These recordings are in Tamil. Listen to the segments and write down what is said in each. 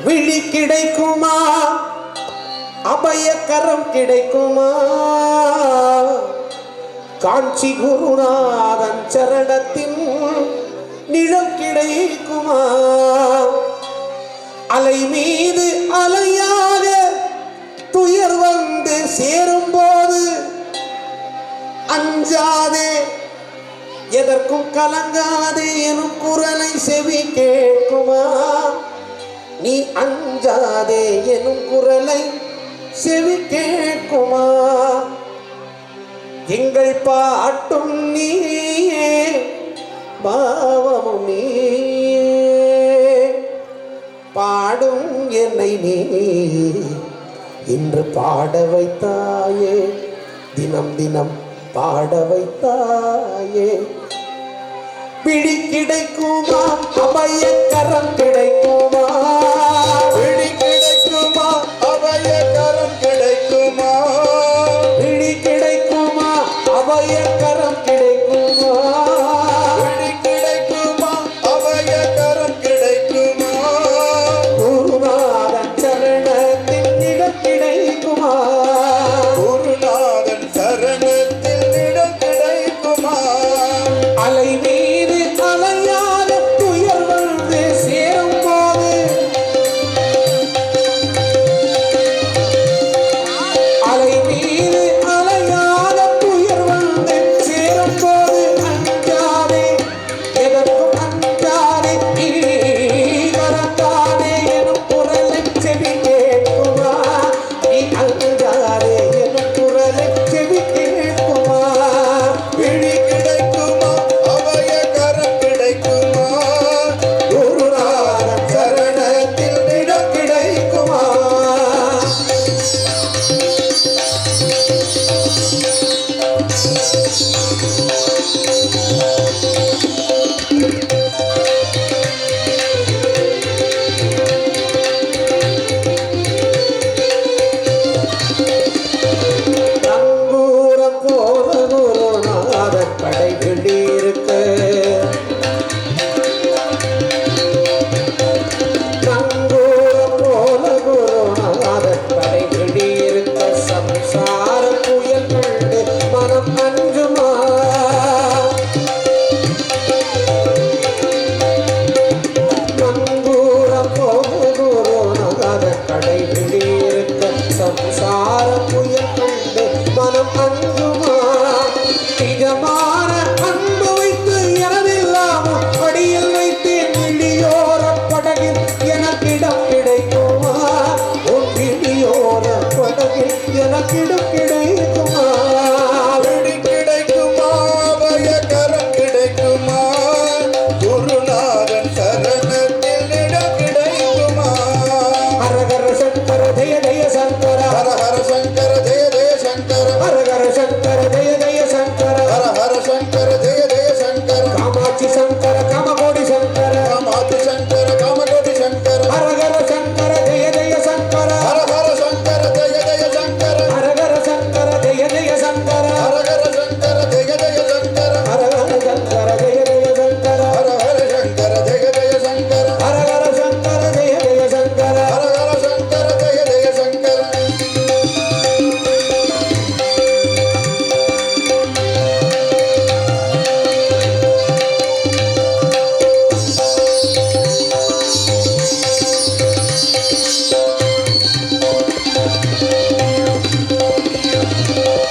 விழி கிடைக்குமா, அபயக்கரம் கிடைக்குமா, காஞ்சி குருநாதன் சரணத்தின் நிழல் கிடைக்குமா, அலை மீது அலையாக துயர் வந்து சேரும் போது அஞ்சாதே எதற்கும் கலங்காதே எனும் குரலை செவி கேட்குமா, நீ அஞ்சாதே எனும் குரலை செவி கேட்குமா, எங்கள் பாட்டும் நீயே பாவமும் நீயே, பாடும் என்னை நீ இன்று பாட வைத்தாயே, தினம் தினம் பாட வைத்தாயே, பிடி கிடைக்குமா, அபயக்கரம் கிடைக்குமா, விழி கிடைக்குமா, அபயக்கரம் கிடைக்குமா, பிடி கிடைக்குமா, அபயக்கரம் கிடைக்குமா, விழி கிடைக்குமா, அபயக்கரம் கிடைக்குமா, குருநாதன் சரணத்தின் நிழல் கிடைக்குமா, குருநாதன் சரணத்தில் இடம் கிடைக்குமா, அலை மீது அலையாக துயர் வந்து சேரும் போது அலை மீது அலையாக துயர் வந்து சேரும் போது அஞ்சாதே எதற்கும் அஞ்சாதே, நீ மறந்தாதே எனும் குரலை செவி கேட்குமா, நீ அஞ்சாதே எனும் குரலை செவி கேட்குமா, விழி கிடைக்குமா, அபயக்கரம் கிடைக்குமா, குருநாதன் சரணத்தில் இடம் கிடைக்குமா, நங்கூரம் போல குருநாதன் படை வெளியிருக்க, நங்கூரம் போல குருநாதன் படை வெளியிருக்க, சம்சார புயல் கண்டு மனம் அஞ்சுமா, நங்கூரம் போல குருநாதன் படை வெளியிருக்க, சம்சார புயல் கண்டு மனம் அஞ்சுமா, நிஜமான அன்பு வைத்து எனதில்லாமல் அடியில் வைத்தேன் விழியோர படகில் எனக்கிடம் கிடைக்குமா, உன் விழியோர படகில் எனக்கிடம் கிடைக்குமா, விழி கிடைக்குமா, அபயக்கரம் கிடைக்குமா, குருநாதன் சரணத்தில் இடம் கிடைக்குமா, ஹரஹர சங்கர ஜெய ஜெய சங்கர, ஹர ஹர சங்கர ஜெய ஜெய சங்கர, ஹரஹர சங்கர ஜெய ஜெய சங்கர, ஹர ஹர சங்கர ஜெய ஜெய சங்கர, காமாட்சி சங்கர காமகோடி சங்கர, காமாட்சி சங்கர, காமகோடி சங்கர, ஹரஹர சங்கர ஜெய ஜெய சங்கர, ஹர ஹர சங்கர ஜெய ஜெய சங்கர, ஹரஹர சங்கர ஜெய ஜெய சங்கர, ஹர ஹர சங்கர ஜெய ஜெய சங்கர, ஹரஹர சங்கர ஜெய ஜெய சங்கர, ஹர ஹர சங்கர ஜெய ஜெய சங்கர, ஹரஹர சங்கர ஜெய ஜெய சங்கர, ஹர ஹர சங்கர ஜெய ஜெய சங்கர.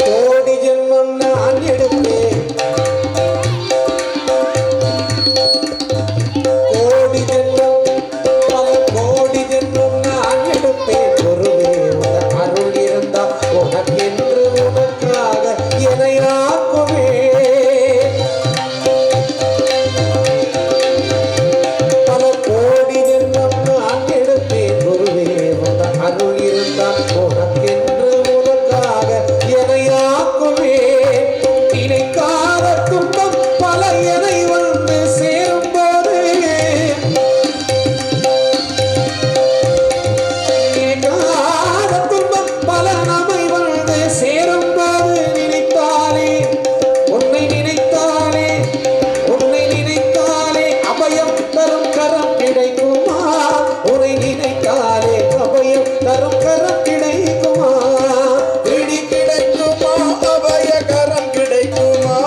கோடி ஜென்மம் நான் எடுத்தேன், கோடி ஜென்மம் பல கோடி ஜென்மம் நான் எடுப்பேன், குருவே உனக்கு அருள் இருந்தால் உனக்கென்று உனக்காக என்னை ஆக்குவேன், பல கோடி ஜென்மம் நான் எடுப்பேன், குருவே உனக்கு அருள் இருந்தால் உனக்கென்று உனக்காக என்னை ஆக்குவேன், நினைக்காத துன்பம் பல என்னை வந்து சேரும் போது தரும் கரம் கிடைக்குமா? பிடி கிடைக்குமா? அபய கரம் கிடைக்குமா?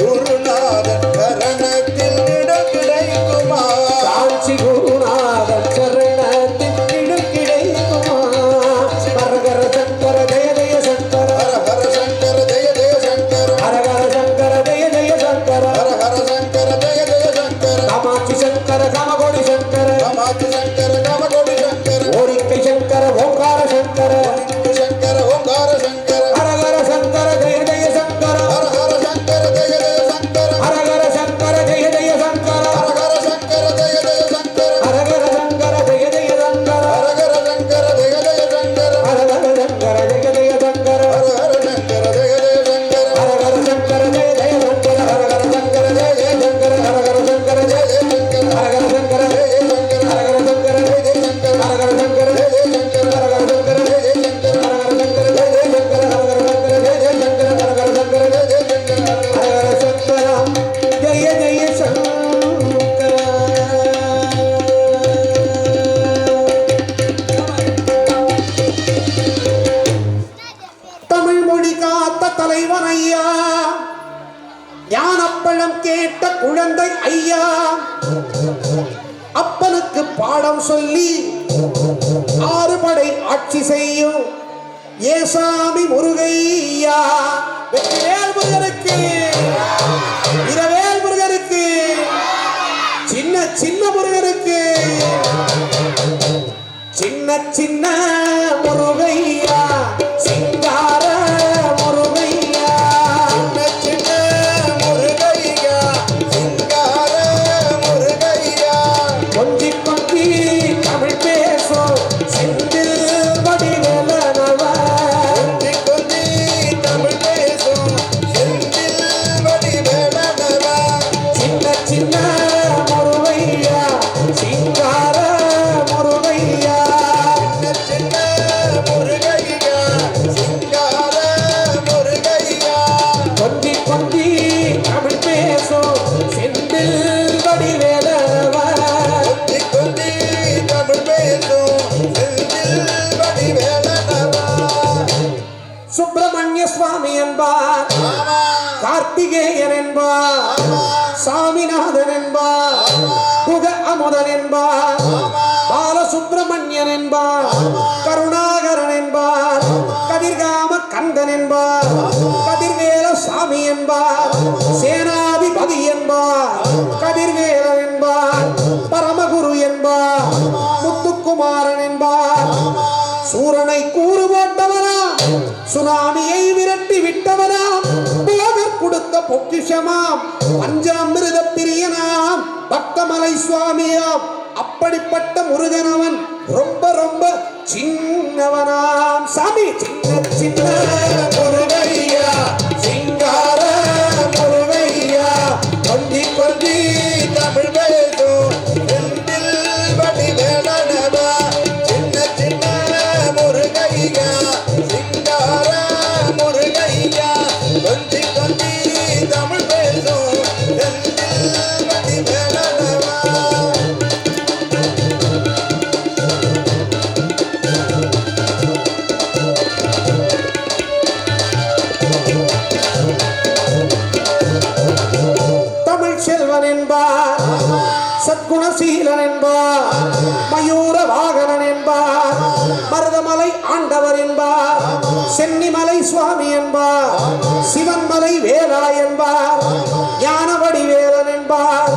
குருநாதன் கரணத்தில் இடம் கிடைக்குமா? காஞ்சி குருநாதன் சரணத்தில் இடம் கிடைக்குமா? ஹரஹர சங்கர ஜெய ஜெய சங்கர, ஹர ஹர சங்கர ஜெய ஜெய சங்கர, ஹரஹர சங்கர ஜெய ஜெய சங்கர, ஹர ஹர சங்கர ஜெய ஜெய சங்கர, காமாட்சி சங்கர காமகோடி சங்கர, காமாட்சி சங்கர காமகோடி சங்கர, ஓரிக்கை சங்கர ஓங்கார சங்கர, சங்கர ஓங்கார சங்கர, ஹரஹர சங்கர ஜெய ஜெய சங்கர, ஹர ஹர சங்கர ஜெய ஜெய சங்கர, ஹரஹர சங்கர ஜெய ஜெய சங்கர, ஹர ஹர சங்கர ஜெய ஜெய சங்கர, ஹரஹர சங்கர ஜெய ஜெய சங்கர, ஹர ஹர சங்கர ஜெய ஜெய சங்கர, ஹரஹர சங்கர ஜெய ஜெய சங்கர, ஹர ஹர சங்கர ஜெய ஜெய சங்கர, ஹரஹர சங்கர ஜெய ஜெய சங்கர, ஹரஹர சங்கர ஜெய ஜெய சங்கர, ஹரஹர சங்கர ஜெய ஜெய ஜெய சங்கர, ஹரஹர சங்கர ஜெய ஜெய சங்கர, ஹரஹர சங்கர ஜெய ஜெய சங்கர, ஹரஹர சங்கர ஜெய ஜெய சங்கர, ஹரஹர சங்கர ஜெய ஜெய சங்கர, ஹரஹர சங்கர ஜெய ஜெய சங்கர, ஹரஹர சங்கர ஜெய ஜெய சங்கர, ஹரஹர சங்கர ஜெய ஜெய சங்கர, ஹரஹர சங்கரம் ஜெய ஜெய சங்கர. தமிழ் மொழி காத்த தலைவன் ஐயா, ஞானப்பழம் கேட்ட குழந்தை ஐயா, அப்பனுக்கு பாடம் சொல்லி ஆறு படை ஆட்சி செய்யும் ஏசாமி முருகையா. வெற்றிவேல் முருகனுக்கு, இரவேல் முருகனுக்கு, சின்ன சின்ன முருகனுக்கு, சின்ன சின்ன முருகையா, சிங்கார முருகையா, சின்ன முருகையா, சிங்கார முருகையா, கொஞ்சி கொஞ்சி தமிழ் பேசும் செந்தில் வடிவேலனவா, கொஞ்சி கொஞ்சி தமிழ் பேசும் செந்தில் வடிவேலனவா, சின்ன சின்ன முருகையா, சிங்கார முருகையா, சின்ன முருகையா, சிங்கார முருகையா, கொஞ்சி கொஞ்சி தமிழ் பேசும் செந்தில் வடிவேலனவா, கொஞ்சி கொஞ்சி தமிழ் பேசும் செந்தில் வடிவேலனவா. சுப்பிரமணிய சுவாமி என்பார், ஆமா கார்த்திகேயன் என்பார், ஆமா சாமிநாதன் என்பார், புக அமுதன் என்பார், பாலசுப்பிரமணியன் என்பார், கருணாகரன் என்பார், கதிர்காம கந்தன் என்பார், கதிர்வேல சாமி என்பார், சேனாதிபதி என்பார், கதிர்வேலன் என்பார், பரமகுரு என்பார், முத்துக்குமாரன் என்பார், சூரனை கூறு போட்டவனா, சுனாமியை விரட்டி விட்டவனாம், போகர் கொடுத்த பொக்கிஷமாம், பஞ்சாமிருத பிரியனாம், பக்தமலை சுவாமியாம், அப்படிப்பட்ட முருகனவன் ரொம்ப ரொம்ப சின்னவனாம். சாமி சின்ன சின்ன முருகையா, சிங்கார முருகையா, கொஞ்சி கொஞ்சி தமிழ் பேசும் செந்தில் வடிவேலனவா, சின்ன சின்ன முருகையா, சிங்கார முருகையா, கொஞ்சி கொஞ்சி தமிழ் பேசும் செந்தில் வடிவேலனவா. தமிழ் செல்வன் என்பார், சத்குணசீலன் என்பார், மயூர வாகனன் என்பார், மருதமலை ஆண்டவர் என்பார், சென்னிமலை சுவாமி என்பார், சிவன்மலை வேலா என்பார், ஞானவடி வேலன் என்பார்,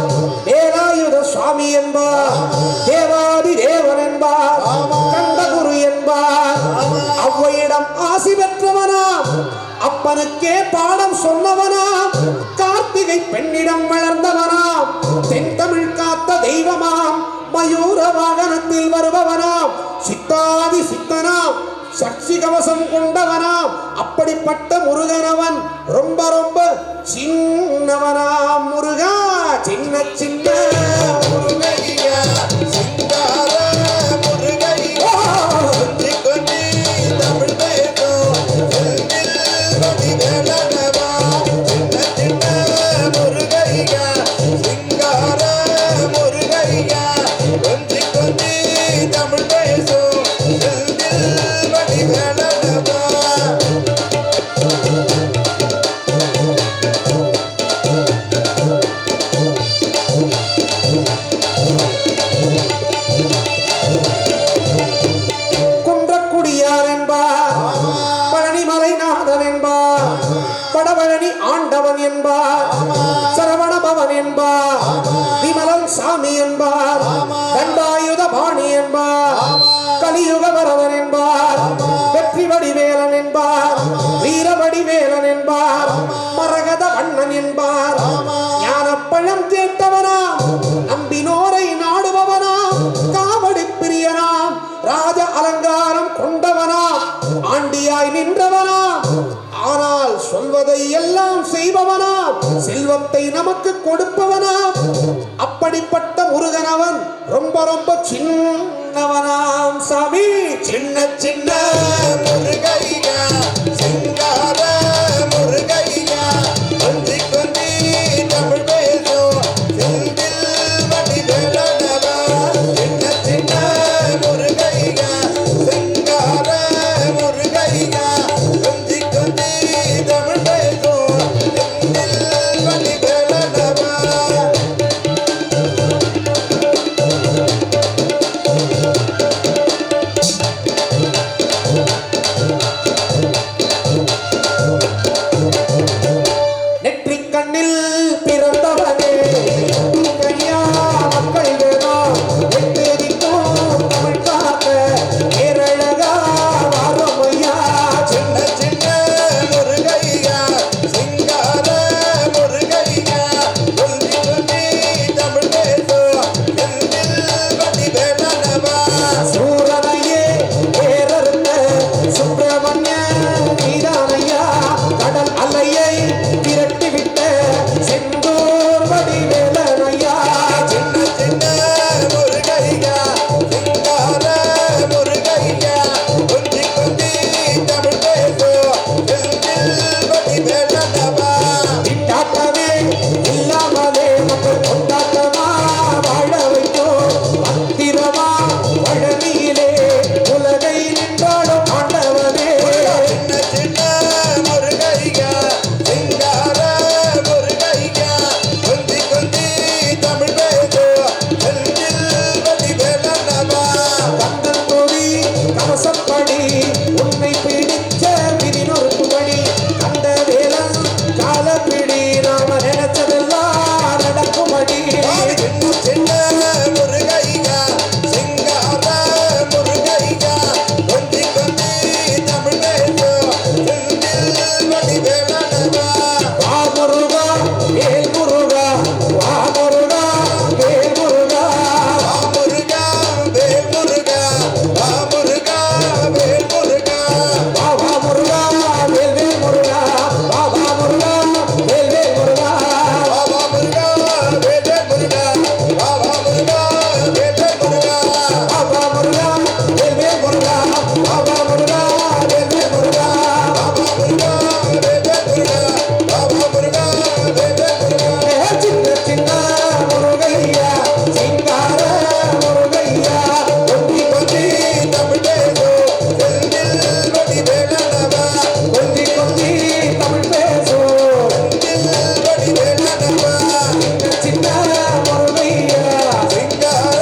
வேலாயுத சுவாமி என்பார், தேவாதி தேவன் என்பார், கண்டகுரு என்பார், ஔவையிடம் ஆசி பெற்றவனாம், அப்பனுக்கே பாடம் சொன்னவனாம், கார்த்திகை பெண்ணிடம் வளர்ந்தவனாம், தென்தமிழ் காத்த தெய்வமாம், மயூர வாகனத்தில் வருபவனாம், சித்தாதி சித்தனாம், சக்தி கவசம் கொண்டவனாம், அப்படிப்பட்ட முருகனவன் ரொம்ப ரொம்ப சின்னவனாம். முருகா சின்ன சின்ன முருகையா, சிங்கார முருகையா, கொஞ்சி கொஞ்சி தமிழ் பேசும் செந்தில் வடிவேலனவா, சின்ன சின்ன முருகையா, சிங்கார முருகையா, கொஞ்சி கொஞ்சி தமிழ் பேசும் என்பார், சரவண பவன் என்பார், விமலன் சாமி என்பார், தண்டாயுத பாணி என்பார், கலியுக வரவன் என்பார், வெற்றி வடிவேலன் என்பார், வீரவடிவேலன் என்பார், மரகத வண்ணன் என்பார், ஞானப்பழம் கேட்டவனாம், நம்பினோரை நாடுபவனாம், காவடி பிரியனாம், ராஜ அலங்காரம் கொண்டவனாம், ஆண்டியாய் நின்றவனாம், ஆனால் சொல்வதை எல்லாம் செய்பவனாம், செல்வத்தை நமக்கு கொடுப்பவனாம். அப்படிப்பட்ட முருகனவன் ரொம்ப ரொம்ப சின்னவனாம் சாமி. சின்ன சின்ன முருகையா சிங்கார முருகையா கொஞ்சி கொஞ்சி தமிழ் பேசும் செந்தில் வடிவேலனவா. சின்ன சின்ன முருகையா சிங்கார முருகையா கொஞ்சி கொஞ்சி தமிழ் பேசும் செந்தில் வடிவேலனவா. நெற்றிக் கண்ணில் பிறந்தவனே கையா மக்கள் வேணும், எட்டேதிக்கும் தமிழ் காக்க ஏரழகா வாரமையா. சின்ன சின்ன முருகையா சிங்கார முருகையா கொஞ்சி கொஞ்சி தமிழ் பேசும் செந்தில் வடிவேலனவா. சூரனையே பேரறுத்த சுப்பிரமணிய நீதானையா, கடல் அலையை விரட்டிவிட்ட செந்தூர் வடிவேலனையா. சின்ன சின்ன முருகையா சிங்கார முருகையா கொஞ்சி கொஞ்சி தமிழ் பேசும் செந்தில் வடிவேலனவா. திண்டாட்டமே இல்லாமலே மக்கள் கொண்டாட்டமா வாழ வைத்தோம், பத்திரமா பழனியிலே உலகை நின்றாடும் ஆண்டவனே. சின்ன சின்ன முருகையா சிங்கார முருகையா கொஞ்சி கொஞ்சி தமிழ் பேசும் செந்தில் வடிவேலனவா. கந்தன் கொடி கவசப்படி உன்னை பிடிச்ச விதினொருக்குபடி, கந்த வேலன் காலப்பிடி நாம நினைச்சதெல்லாம் நடக்குமடி. சின்ன சின்ன முருகையா சிங்கார முருகையா கொஞ்சி கொஞ்சி தமிழ் பேசும் செந்தில் வடிவேலனவா. வா முருகா வேல் முருகா, வா முருகா வேல் முருகா, வா முருகா வேல் முருகா வா முருகா வேல் முருகா. வா வா முருகா வேல் வேல் முருகா, வா வா முருகா வேல் வேல் முருகா. வா வா முருகா வேல் வேல் முருகா வா வா முருகா வேல் வேல் முருகா. பாபா முருகா வேல் வேல் முருகா, பாபா முருகா வேல் வேல் முருகா. வா வா முருகா வேல் வேல் முருகா வா வா முருகா வேல் வேல் முருகா. சின்ன சின்ன முருகையா சிங்கார முருகையா கொஞ்சி கொஞ்சி தமிழ் பேசும் செந்தில் வடிவேலனவா. கொஞ்சி கொஞ்சி தமிழ் பேசும் செந்தில் வடிவேலனவா. சின்ன முருகையா சிங்கார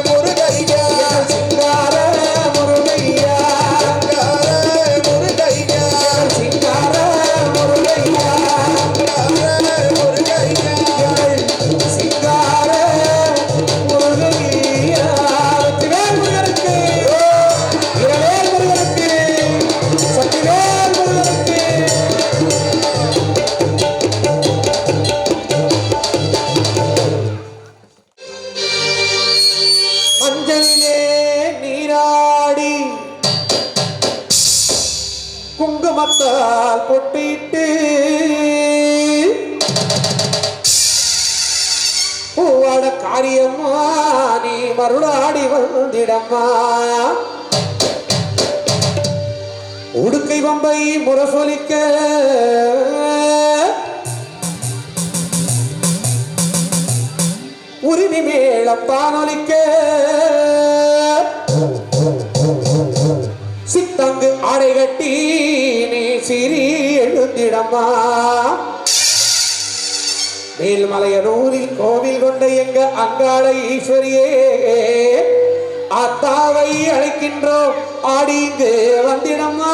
முருகையா சிங்கார முருகையா சிங்கார முருகையா சிங்கார முருகையா சிங்கார முருகையா. சிங்கார முருகையா. வெற்றிவேல் முருகனுக்கு, வீரவேல் முருகனுக்கு, சக்திவேல் முருகனுக்கு. மஞ்சளிலே நீராடி குங்குமத்தால் பொட்டிட்டு பூவாட காரியம்மா நீ மருளாடி வந்திடம்மா. உடுக்கை வம்பை முரசொலிக்க உரிமை மேளப்பானொலிக்க சித்தங்கு ஆடை கட்டி நீ சிறி எழுந்திடம்மா. மேல்மலையனூரில் கோவில் கொண்ட எங்க அங்காள ஈஸ்வரியே, அத்தாவை அழைக்கின்றோம் ஆடி இங்கு வந்திடம்மா.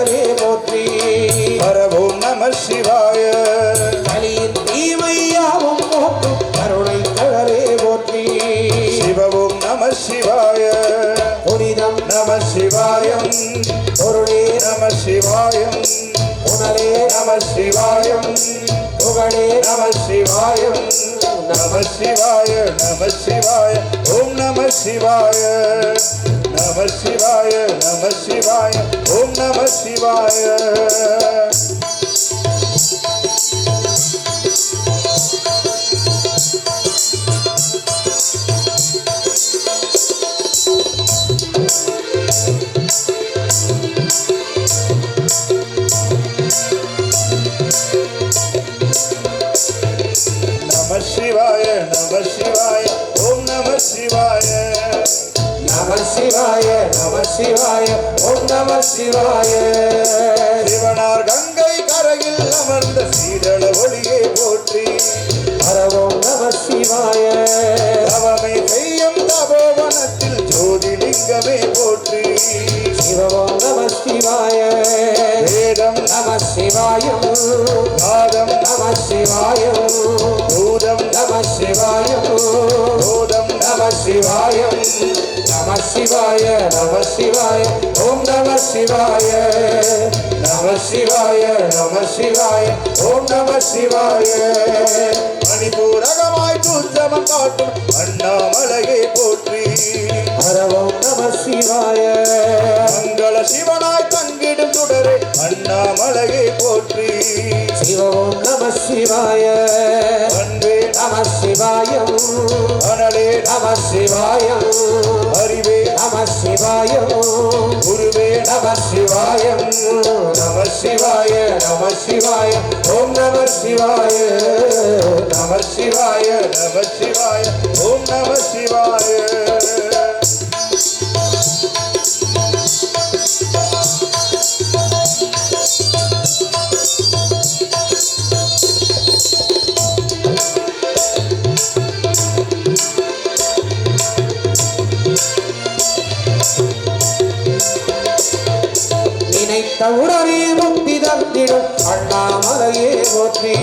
சிவவும் நம சிவாய புனிதம் நம சிவாயம் பொருளே நம சிவாயம் புனலே நம சிவாயம் புகழே நம சிவாயம் நம சிவாய நம சிவாய ஓம் நம சிவாய நம சிவாய நம சிவாய ஓம் நம சிவாய நம சிவாய நம சிவாய ஓம் நம சிவாய நம சிவாய நம சிவாய ஓம் நம சிவாய சிவனார் கங்கை கரையில் அமர்ந்த சீதள ஒளியை போற்றி ஹரவோம் நம சிவாய தவமே செய்யும் தபோவனத்தில் ஜோதிலிங்கமே போற்றி சிவவோம் நம சிவாய வேதம் நம சிவாயம் நாதம் நம சிவாயம் பூதம் நம சிவாயம் பூதம் நம சிவாயம் நம சிவாய நம சிவாய ஓம் நம சிவாய நம சிவாய நம சிவாய ஓம் நம சிவாய மணிபூரகமாய் துர்ஜமம் காட்டும் அண்ணாமலையை போற்றி ஹரவோம் நம சிவாய மங்கள சிவனாய் தங்கிடும் சுடரே அண்ணாமலையை போற்றி சிவவோம் நம சிவாய அன்பே நம சிவாயம் அனலே நம சிவாயம் அறிவே நம சிவாயம் குருவே நம சிவாயம் நம சிவாய நம சிவாய ஓம் நம சிவாய நம சிவாய நம சிவாய ஓம் நம சிவாய நினைத்த உடனே முக்தி தந்திடும் அண்ணாமலையே போற்றி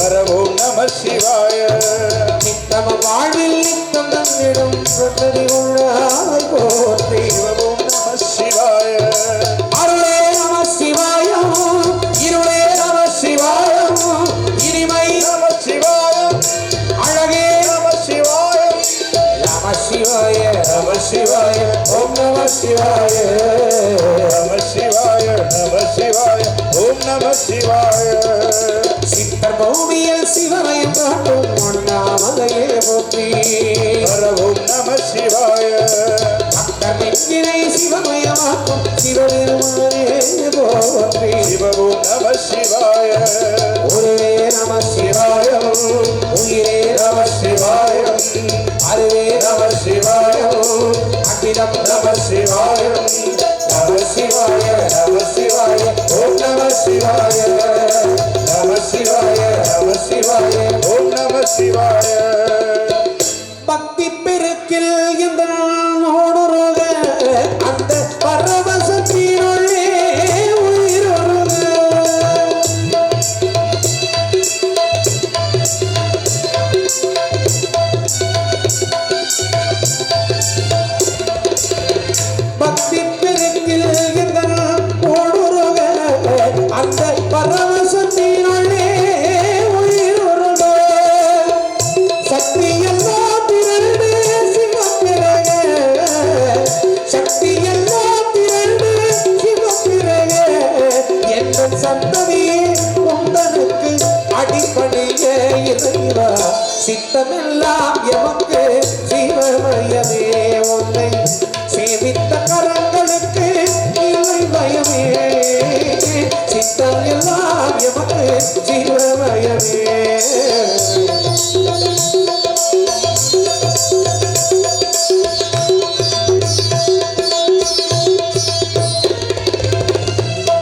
ஹரவோம் நம சிவாய நித்தம வாழ்வில் நித்தம் தந்திடும் பிரகதி உள்ளாய் போற்றி சிவவோம் நம சிவாய அருளே நம சிவாயம் இருளே நம சிவாயம் இனிமை நம சிவாயம் அழகே நம சிவாயம் நம சிவாய நம சிவாய ஓம் நம சிவாய நம சிவாய நம சிவாய ஓம் நம சிவாய சித்தர் பூமியில் சிவமயம் காட்டும் அண்ணாமலையே போற்றி ஹரவோம் நம சிவாய பக்தர் நெஞ்சினை சிவமயமாக்கும் சிவபெருமானே போற்றி சிவவோம் நம சிவாய ஒருவே நம சிவாயம் உயிரே நம சிவாயம் அருவே நம சிவாயம் அகிலம் நம சிவாயம் நம சிவாய நம சிவாய ஓம் நம சிவாய நம சிவாய நம சிவாய ஓம் நம சிவாய பக்தி பெருக்கில் இந்த நோடுருக அந்த பரவசத்தினுள்ளே உயிரோடுக பக்தி பெருக்கில் இந்த ஓடுருக அந்த பரவசத்தினுள்ளே உயிரோடுக சக்தி எல்லாம் திரண்டு சிவப்பிறக சக்தி எல்லாம் திரண்டு சிவப்பிறக என்ற சந்ததியே உந்தனுக்கு அடிப்படைய இறைவா சித்தமெல்லாம் எமக்கு சிவமயமே ஒன்றை சேவித்த கரங்களுக்கு இவை பயமே சித்தம் எல்லாம் எமக்கு சிவமயமே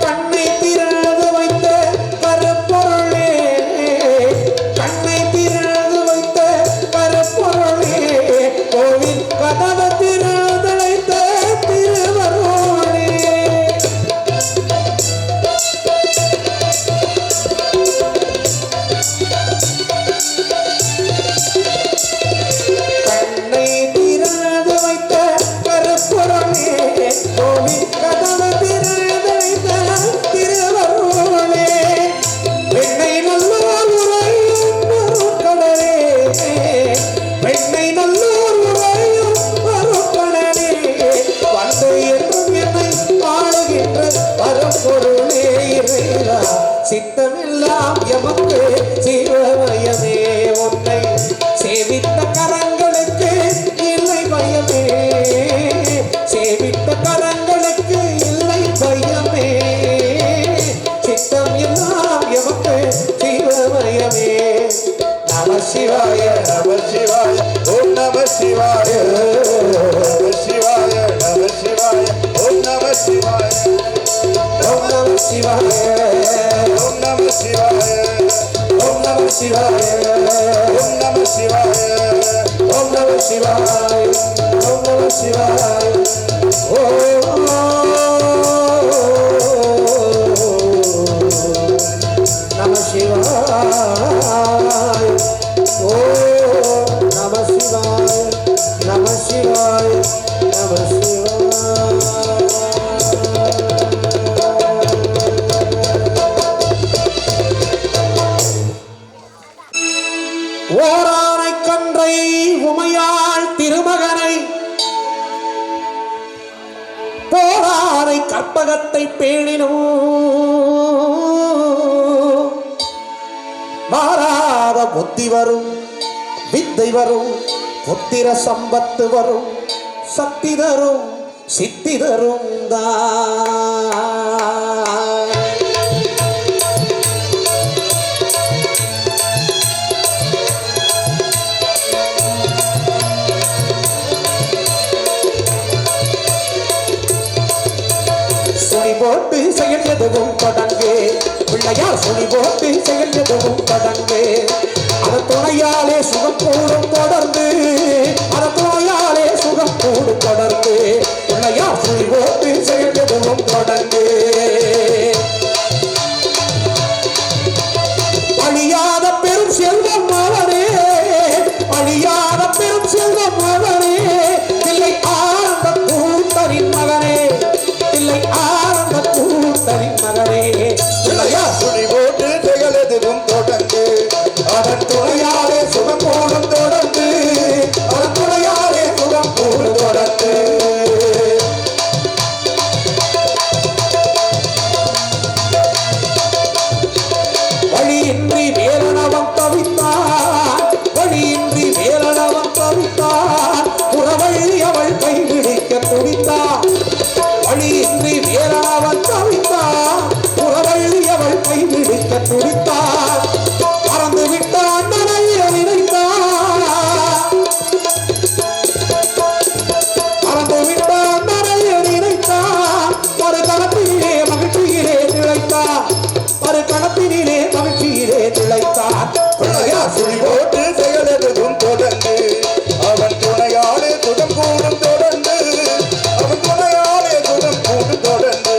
கண்ணை திறந்து வைத்த கருப்பொருளே கண்ணை திறந்து வைத்த கருப்பொருளே கோவில் கதவு திறந்தழைத்த திருவருளே கடவுளே கோவி கதவு திறந்த திருவருளே வெண்ணை நல்லோர் உரையும் கடலே வெண்ணை நல்லோர் உரையும் கடலே வந்து என்றும் என்னை ஆளுகின்ற பரம்பொருளே இறைவா சித்தமெல்லாம் எமக்கு சிவமயமே உன்னை சேவித்த கரங்களுக்கு இல்லை பயமே சேவித்த கரங்களுக்கு இல்லை பயமே சித்தம் எல்லாம் எமக்கு சிவமயமே நம சிவாய நம சிவாய ஓம் நம சிவாய நம சிவாய நம சிவாய ஓம் நம சிவாய ஓம் நம சிவாய ஓம் நம சிவாய ஓம் நம சிவாய ஓம் நம சிவாய ஓம் நம சிவாய ஓம் நம சிவாய ஓம் நம சிவாய ஓம் நம சிவாய நம சிவாய நம சிவாய ஓரானை கன்றை உமையாள் திருமகனை போரானை கற்பகத்தை பேணினோ மாறாத புத்தி வரும் வித்தை வரும் புத்திர சம்பத்து வரும் சக்தி தரும் சித்தி தரும் சுழி போட்டு செயல் எதுவும் தொடங்கு பிள்ளையார் சுழி போட்டு செயல் எதுவும் தொடங்கு அதன் துணையாலே சுகம் கூடும் தொடர்ந்து அதன் துணையாலே சுகம் கூடும் தொடர்ந்து பிள்ளையார் சுழி போட்டு செயல் எதுவும் தொடங்கு அழியாத பெரும் செல்வம் அவனே அழியாத பெரும் செல்வம் அவனே இல்லை ஆனந்த கூத்தரின் மகனே இல்லை ஆனந்த கூத்தரின் மகனே பிள்ளையார் சுழி போட்டு செயலெதுவும் தொடர்ந்து அதன் துணையாலே சுகம் கூடும் தொடர்ந்து அதன் துணையாலே சுகம் கூடும் தொடர்ந்து வழியின்றி வேலனவன் தவித்தான் வழியின்றி வேலனவன் தவித்தான் புறவழி அவள் கைவிடிக்க துடித்தான் வழியின்றி வேலனவன் தவித்தான் புறவழி அவள் கைவிடிக்க துடித்தான் மறந்து விட்டான் நனைய நினைத்தான் மறந்து விட்டான் நனைய நினைத்தான் ஒரு கணத்திலே மகிழ்ச்சியிலே திளைத்தான் ஒரு கணத்தினிலே மகிழ்ச்சியிலே திளைத்தான் பிள்ளையார் சுழி போட்டு செயலெதுவும் தொடர்ந்து அவன் துணையாலே சுகம் கூடும் தொடர்ந்து அவன் துணையாலே சுகம் கூடும் தொடர்ந்து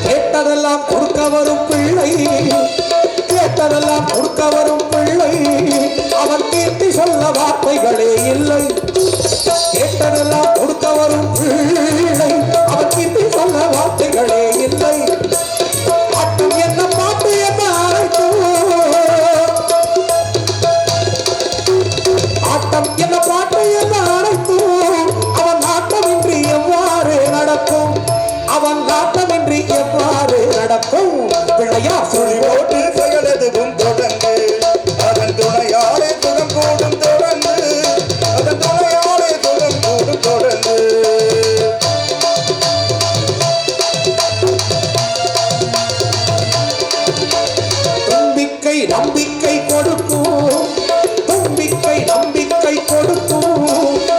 கேட்டதெல்லாம் கொடுக்க வரும் பிள்ளை கேட்டதெல்லாம் கொடுக்க வரும் பிள்ளை அவன் கீர்த்தி சொல்ல வார்த்தைகளே இல்லை கேட்டதெல்லாம் கொடுக்க வரும் பிள்ளை அவன் கீர்த்தி சொல்ல வார்த்தைகளே இல்லை ஆட்டம் என்ன பாட்டு என்ன அழைக்கும் ஆட்டம் என்ன பாட்டு என்ன அழைக்கும் அவன் நாட்டமின்றி எவ்வாறு நடக்கும் அவன் நாட்டமின்றி எவ்வாறு நடக்கும் பிள்ளையார் சுழி போட்டு செயலெதுவும் தொடர்ந்து அதன் துணையாலே சுகம் கூடும் தொடர்ந்து அதன் துணையாலே சுகம் கூடும் தொடர்ந்து தும்பிக்கை நம்பிக்கை கொடுக்கும் தும்பிக்கை நம்பிக்கை கொடுக்கும்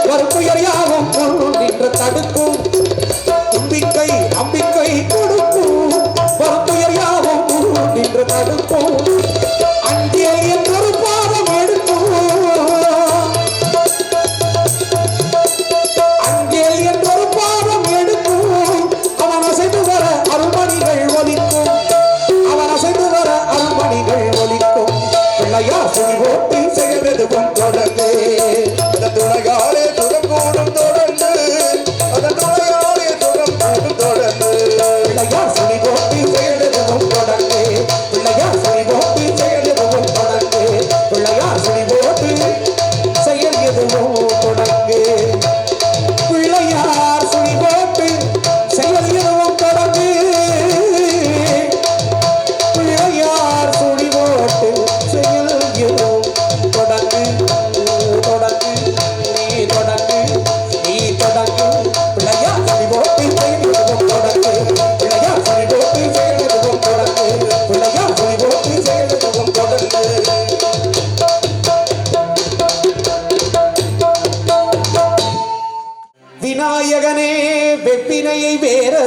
வருப்புயர் யாவும் பொருள் நின்று தடுக்கும் தும்பிக்கை நம்பிக்கை கொடுக்கும் வருப்புயர் யாவும் பொருள் நின்று தடுக்கும் அங்கே என்றொரு பாதம் எடுக்கும் அங்கே என்றொரு பாதம் எடுக்கும் அவன் அசைந்து வர அருமணிகள் ஒலிக்கும் அவன் அசைந்து வர அருமணிகள் ஒலிக்கும் பிள்ளையார் சுழி போட்டு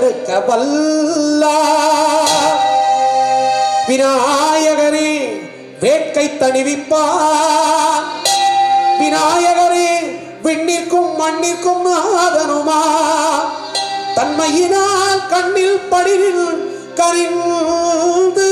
தடுக்க வல்லார். விநாயகரே வேட்கை தணிவிப்பார். விநாயகரே விண்ணிற்கும் மண்ணிற்கும் நாதனுமா, தன்மையினால் கண்ணில் படினில் கரிந்து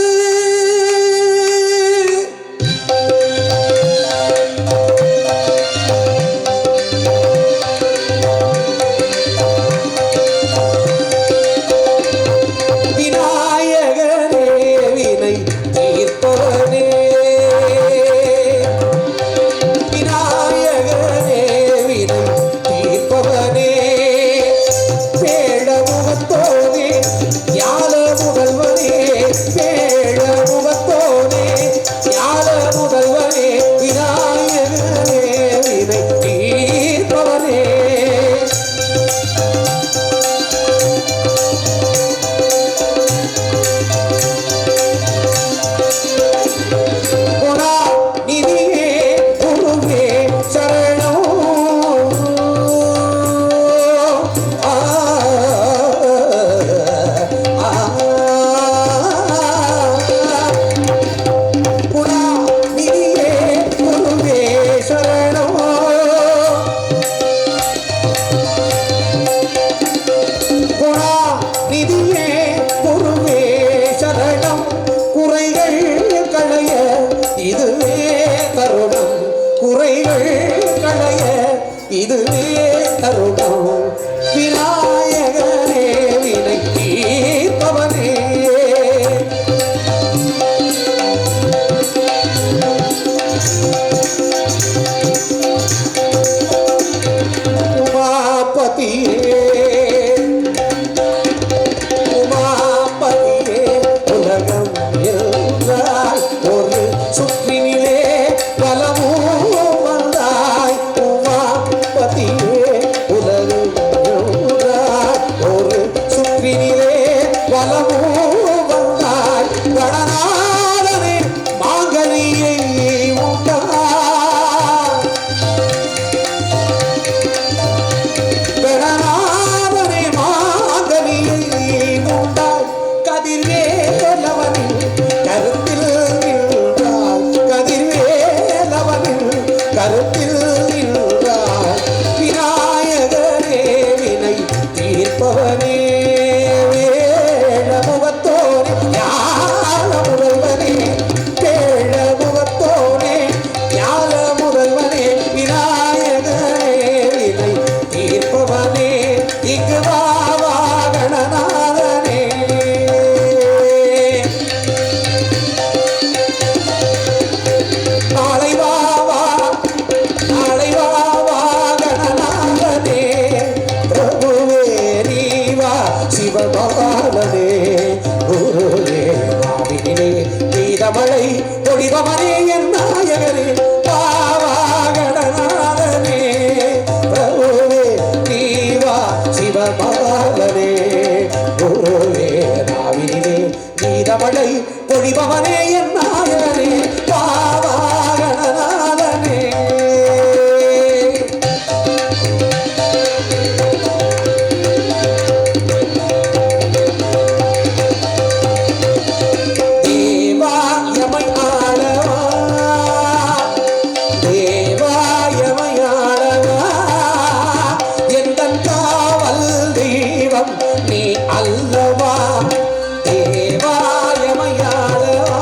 இதுவே தருணம். விநாயகனே வினை தீர்ப்பவனே, உமாபதியே உமாபதியே உலகம் என்றாய் ஒரு சுற்றினிலே பலமும் வந்தாய். உமாபதியே உலகம் என்றாய் ஒரு சுற்றினிலே பலமும் வந்தாய். கணநாதனே மாங்கனியை உண்டாய். கணநாதனே மாங்கனியை உண்டாய். கதிர்வேலவனின் கருத்தில் நின்றாய். கதிர்வேலவனின் கருத்தில் நின்றாய். விநாயகரே வினை தீர்ப்பவனே, வேழமுகத்தோனே ஞான முதல்வனே, வேழமுகத்தோனே ஞான முதல்வனே, விநாயகரே வினை தீர்ப்பவனே, இங்கு வா வா கணநாதனே. நாளை வா வா நாளை வா வா கணநாதனே, பிரபுவே நீ வா சிவபாலனே, குருவே நாவினிலே கீதமழை பொழிபவனே என் நாயகனே, வா வா கணநாதனே, பிரபுவே நீ வா சிவபாலனே, குருவே நாவினிலே கீதமழை பொழிபவனே என் நாயகனே, வா வா கணநாதனே. தேவாயமை ஆளவா, தேவாயமை ஆளவா, எந்தன் காவல் தெய்வம் நீ அல்லவா. தேவாயமை ஆளவா,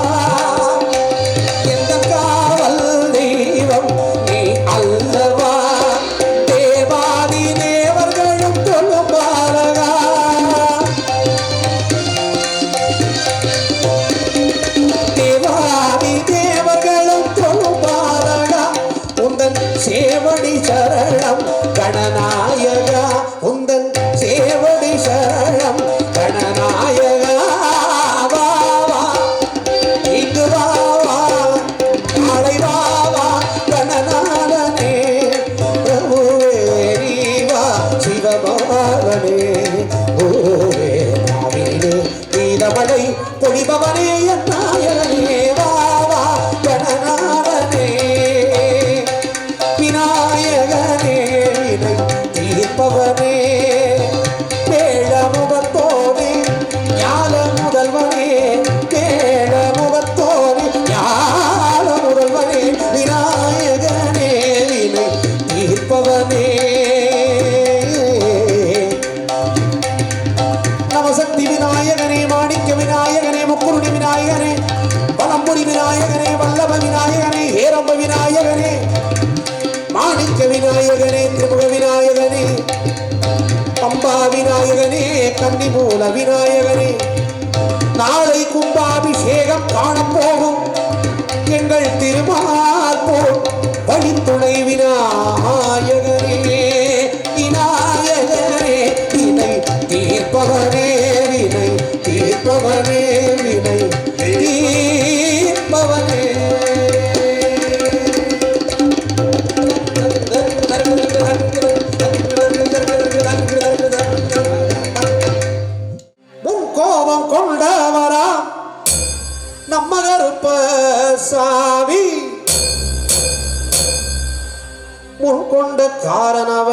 மூல விநாயகனே, நாளை கும்பாபிஷேகம் காணப்போகும் எங்கள் திருமால் போல் வழித்துணை விநாயகனே, விநாயகனே வினை தீர்ப்பவனே, வினை தீர்ப்பவனே, வினை தீர்ப்பவனே. கோபம் கொண்டவரா நம்ம கருப்ப சாமி, முன் கொண்ட காரணவ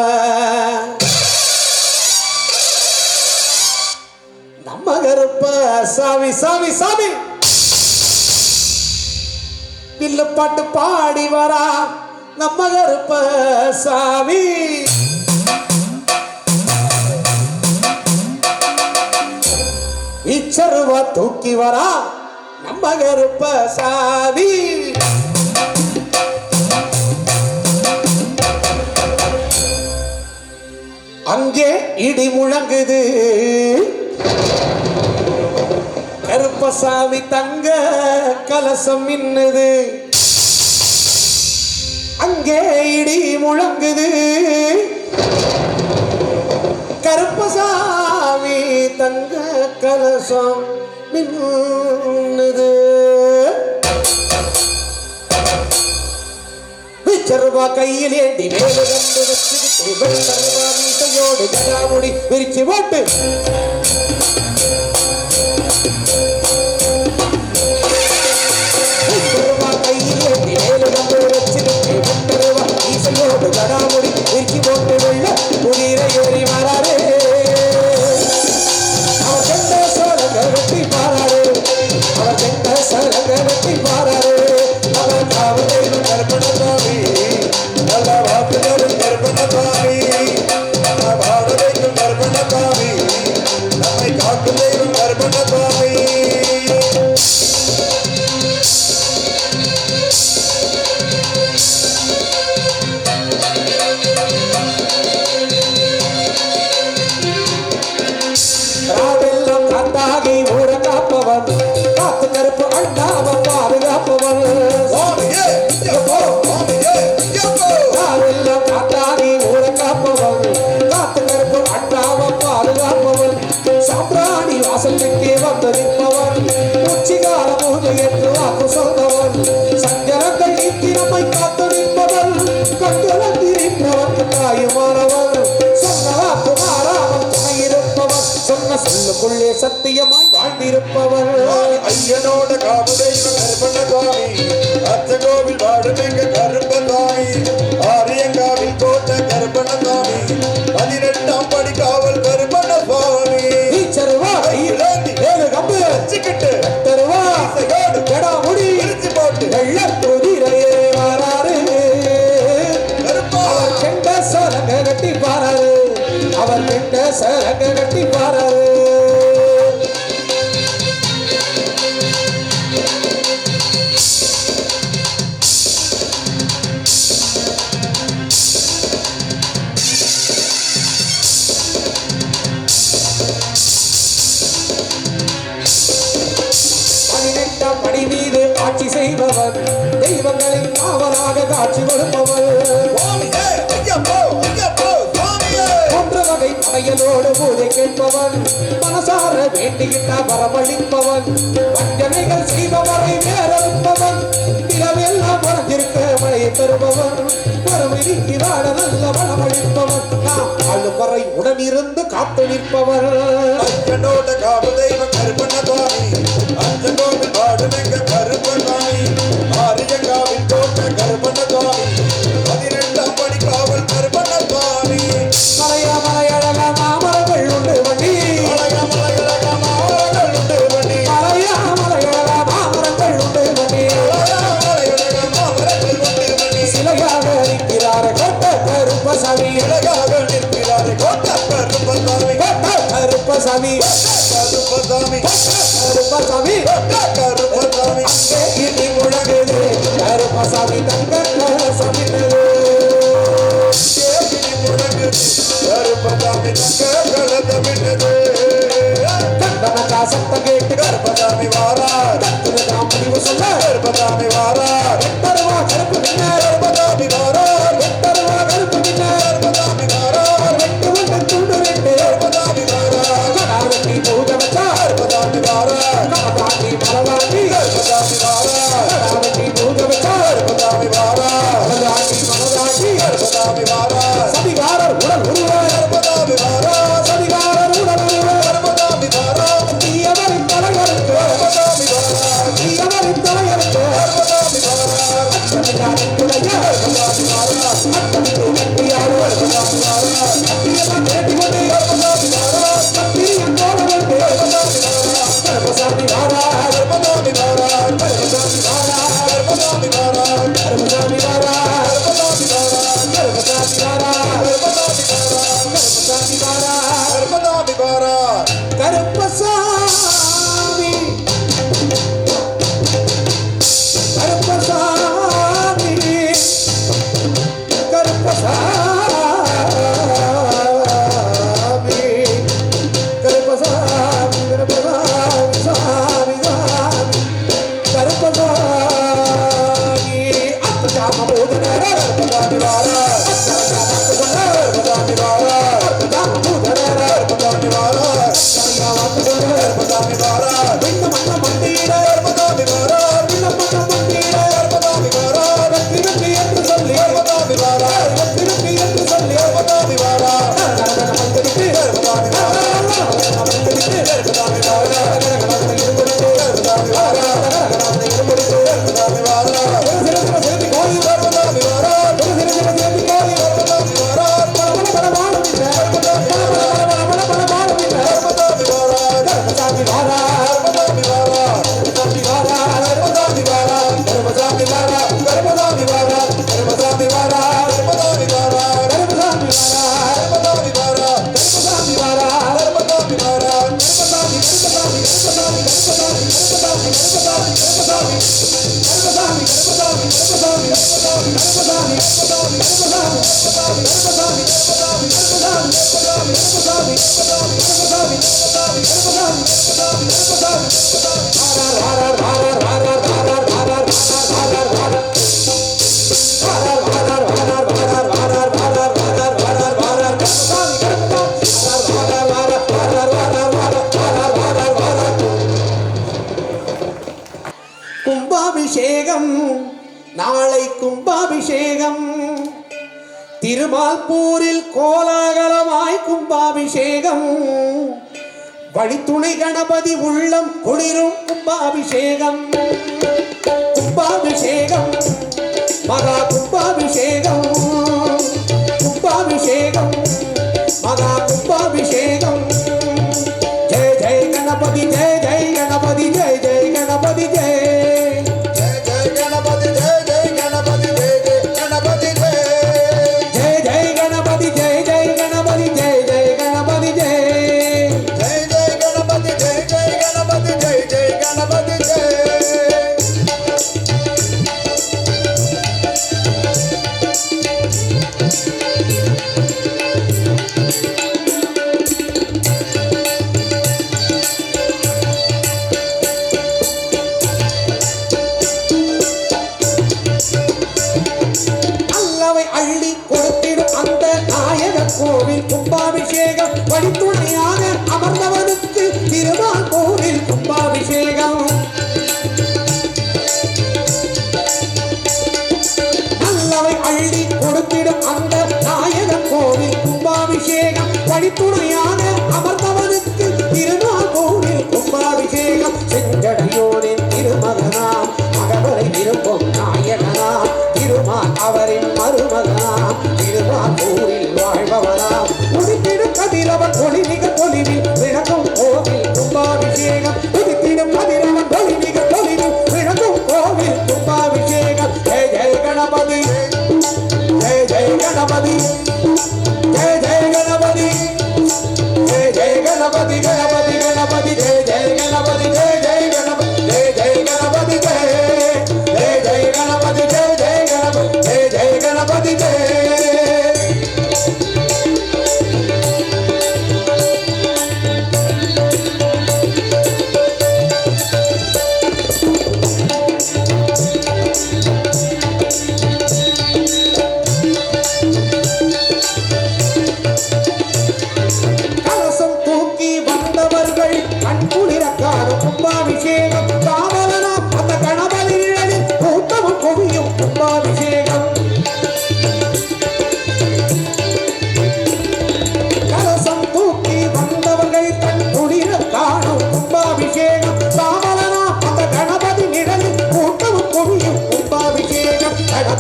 நம்ம கருப்ப சாமி, சாமி சாமி வில்லு பாட்டு பாடி வரா நம்ம கருப்ப சாமி, இச்சருவா தூக்கி வரா நம்ம கருப்ப சாமி, அங்கே இடி முழங்குது கருப்பசாமி தங்க கலசம் மின்னுது, அங்கே இடி முழங்குது கருப்பசாமி தங்க கலசம் மின்னுது, விச்சருவா கையில் ஏந்தி மேலே வந்து வச்சுக்கிட்டு வெள்ளருவா மீசையோடு ஜடாமுடி விரிச்சு போட்டு கையில் ஏந்தி மேலே வந்து வச்சுக்கிட்டு வெள்ளருவா மீசையோடு ஜடாமுடி விரிச்சு போட்டு வெள்ள உயிரை ஏறி வராரே, அவர் சென்ற சோழங்க வெட்டி பாராரு, அவர் சென்ற சோழங்க வெட்டி பாராரு, அவர் காவலை கற்பனசாமி நல்ல வாக்குகளும் கற்பனசாமி, பாடலைக்கும் கற்பனசாமி, நம்மை காக்கும் தெய்வம் கற்பனசாமி. ராவெல்லாம் காத்தாகி ஊர காப்பவன், காத்து கருப்பு அண்ணாவன் பாதுகாப்பவன், சுவாமியே ஐயப்போ, சுவாமியே ஐயப்போ. ராவெல்லாம் காத்தாகி ஊர காப்பவன், காத்து கருப்பு அண்ணாவன் பாதுகாப்பவன், சாம்பிராணி வாசல் விட்டே வந்து நிற்பவன், உச்சிகால பூஜை என்று வாக்கு சொன்னவன், சங்கரங்கள் நீக்கி நம்மை காத்து நிற்பவன், கண்களந்தி நிற்பவன் தாயுமானவன், சொன்ன வாக்கு மாறாமல் துணை இருப்பவன், சொன்ன சொல்லுக்குள்ளே சத்தியமாய் வாழ்ந்திருப்பவன், ஐயனோட காப்பு தெய்வம் கற்பனசாமி, அச்சகோவில் வாழும் எங்க கருப்பசாமி, ஆரியங்காவில் கோட்ட கருப்பணசாமி, 18ஆம் படி காவல் கருப்பணசாமி. ஈச்சருவா கையில் ஏழு கம்பு வச்சுக்கிட்டு தருவா இசையோடு கடா முடி பிரிச்சு போட்டு வெள்ள குதிரையே வராரு, கருப்பா அவர் கெண்ட சலங்க கட்டி பாராரு, அவர் கெண்ட சலங்க கட்டி பாராரு, படி மீது ஆட்சி செய்பவர், தெய்வங்களின் காவலாக காட்சி கொடுப்பவர், சுவாமியே ஐயப்போ, ஐயப்போ சுவாமியே. மூன்று வகை படையலோடு பூஜை கேட்பவன், மனசார வேண்டிக்கிட்ட வரமளிப்பவன், வஞ்சனைகள் செய்பவரை வேறறுப்பவன், நிலவெல்லாம் வளர்ந்திருக்க மழையை தருபவன், வறுமை நீக்கி வாழ நல்ல வளமளிப்பவன், நாம் வாழும் வரை உடனிருந்து காத்து நிற்பவர், ஐயனோட காப்பு தெய்வம் கருப்பணசாமி, அச்சகோவில் வாழும் எங்க கருப்பசாமி, ஆரியங்காவில் கோட்ட கருப்பணசாமி, 18ஆம் படி காவல் கருப்பணசாமி. மலையா மலையழக மாமரங்கள் உண்டு வண்டி, மலையா மலையழக மாமரங்கள் உண்டு வண்டி, சிலையாக இருக்கிறார் கொட்ட கருப்பசாமி, கருப்பசாமி கருப்பசாமி, அங்கே இடி முழங்குது கருப்பசாமி தங்க கலசம் மின்னுது, கருப்பசாமி தங்க கலசம் மின்னுது. கருப்பசாமி வாரார் தத்துவதாம் முடிவு சொல்ல கருப்பசாமி வாரார் வெட்டருவா கருப்பு நின்ன கருப்பசாமி வாரார் வெட்டருவா கருப்பு நின்ன கருப்பசாமி வாரார் வெட்டு வந்து துண்டு ரெண்டு கருப்பசாமி வாரார் கடாவட்டி பூஜ வச்சா கருப்பசாமி வாரார் கமதாண்டி மலவாண்டி கருப்பசாமி வாரார் கடாவட்டி பூஜ வச்சா கருப்பசாமி வாரார் கமதாண்டி மலவாண்டி கருப்பசாமி வாரார் சதிகாரர் உடல் உருவார் கருப்பசாமி வாரார் சதிகாரர் உடல் உருவார் கருப்பசாமி வாரார் தீயவரின் தலைவருக்கு கருப்பசாமி வாரார் தீயவரின் தலைவருக்கு கருப்பசாமி வாரார் அச்சமில்லாதவனுடைய கருப்பசாமி வாரார் அச்சமிட்டு வெட்டியாடு கருப்பசாமி வாரார் சத்தியமாக வேண்டிக்கொண்டு கருப்பசாமி வாரார் சத்திரியம் போல கொண்டு கருப்பசாமி வாரார் கருப்பசாமி வாரார் கருப்பசாமி வாரார் கருப்பசாமி வாரார் கருப்பசாமி வாரார் கருப்பசாமி வாரார் கருப்பசாமி வாரார் கருப்பசாமி வாரார் கருப்பசாமி வாரார் கருப்பசாமி வாரார் கருப்பசாமி வாரார் கருப்பசாமி கருப்பசாமி கருப்பசாமி கருப்பசாமி கருப்பசாமி சாமி சாமி கருப்பசாமி அத்தஜாம போதனர கருப்பசாமி வாரார் கருப்பசாமி வாரார் அத்தஜாம போதனர கருப்பசாமி வாரார் கருப்பசாமி வாரார் விண்ணமண்ண மண்டியிட கருப்பசாமி வாரார் விண்ணமண்ண மண்டியிட கருப்பசாமி வாரார் வெற்றி என்று சொல்லி கருப்பசாமி வாரார் வெற்றி என்று சொல்லி கருப்பசாமி வாரார் மந்திரிக்கு கருப்பசாமி வாரார் மந்திரிக்கு கருப்பசாமி வாரார் கருப்பசாமி வாரார் கருப்பசாமி வாரார் சேர்த்து கோயில் கருப்பசாமி வாரார் சேர்த்து கோயில் கருப்பசாமி வாரார் பல வாழும் இல்லை பல வாழும் இல்லை கருப்பசாமி வாரார் சாமி வாரா கருப்பசாமி வாரார் சாமி வாரா கருப்பசாமி வாரார் கருமசாமி வாரா கருப்பசாமி வாரார் கருமசாமி வாரா கருப்பசாமி வாரார் கருமசாமி வாரா கருப்பசாமி வாரார் கருமசாமி வாரா கருப்பசாமி வாரார் கருமசாமி கருமசாமி கருமசாமி கருமசாமி கருமசாமி கருமசாமி கருமசாமி கருமசாமி கருமசாமி கும்பாபிஷேகம் நாளை கும்பாபிஷேகம் திருமால்பூரில் கோலாகலமாய் கும்பாபிஷேகம் வழித்துணை கணபதி உள்ளம் குளிரும் கும்பாபிஷேகம் கும்பாபிஷேகம் மகா கும்பாபிஷேகம் கும்பாபிஷேகம் மகா கும்பாபிஷேகம் ஜெய ஜெய கணபதி ஜெய ஜெய கணபதி ஜெய ஜெய கணபதி ஜெய ஜெய ஜெய கணபதி ஜெய ஜெய கணபதி ஜெய ஜெய கணபதி ஜெய जय जय गणपति जय जय गणपति जय जय गणपति जय जय जय गणपति जय जय गणपति जय जय गणपति जय அல்லவை அள்ளி கொடுத்திடும் அந்த நாயகர் கோவில் கும்பாபிஷேகம் வழித்துணையாக அமர்ந்தவனுக்கு திருமால்பூரில் கும்பாபிஷேகம் அல்லவை அள்ளி கொடுத்திடும் அந்த நாயகர் கோவில் கும்பாபிஷேகம் வழித்துணையாக அமர்ந்தவனுக்கு திருமால்பூரில் கும்பாபிஷேகம் செஞ்சடையோரின் திருமகனாம் மகவரை இருக்கும் நாயகனாம் திருமால் அவரின் மருமகனாம் திருமால்பூரில் வாழ்பவனாம் உதித்திடும் கதிரவன் ஒளிமிக பொலிவில் விளக்கும் கோவில் கும்பாபிஷேகம் உதித்திடும் கதிரவன் ஒளிமிக பொலிவில் விளக்கும் கோவில் கும்பாபிஷேகம் ஜெய ஜெய கணபதி ஜெய ஜெய கணபதி ஜெய ஜெய கணபதி ஜெய ஜெய கணபதி கணபதி கணபதி ஜெய ஜெய கணபதி ஜெய ஜெய கணபதி ஜெய ஜெய கணபதி ஜெய ஜெய ஜெய கணபதி ஜெய ஜெய கணபதி ஜெய ஜெய கணபதி ஜெய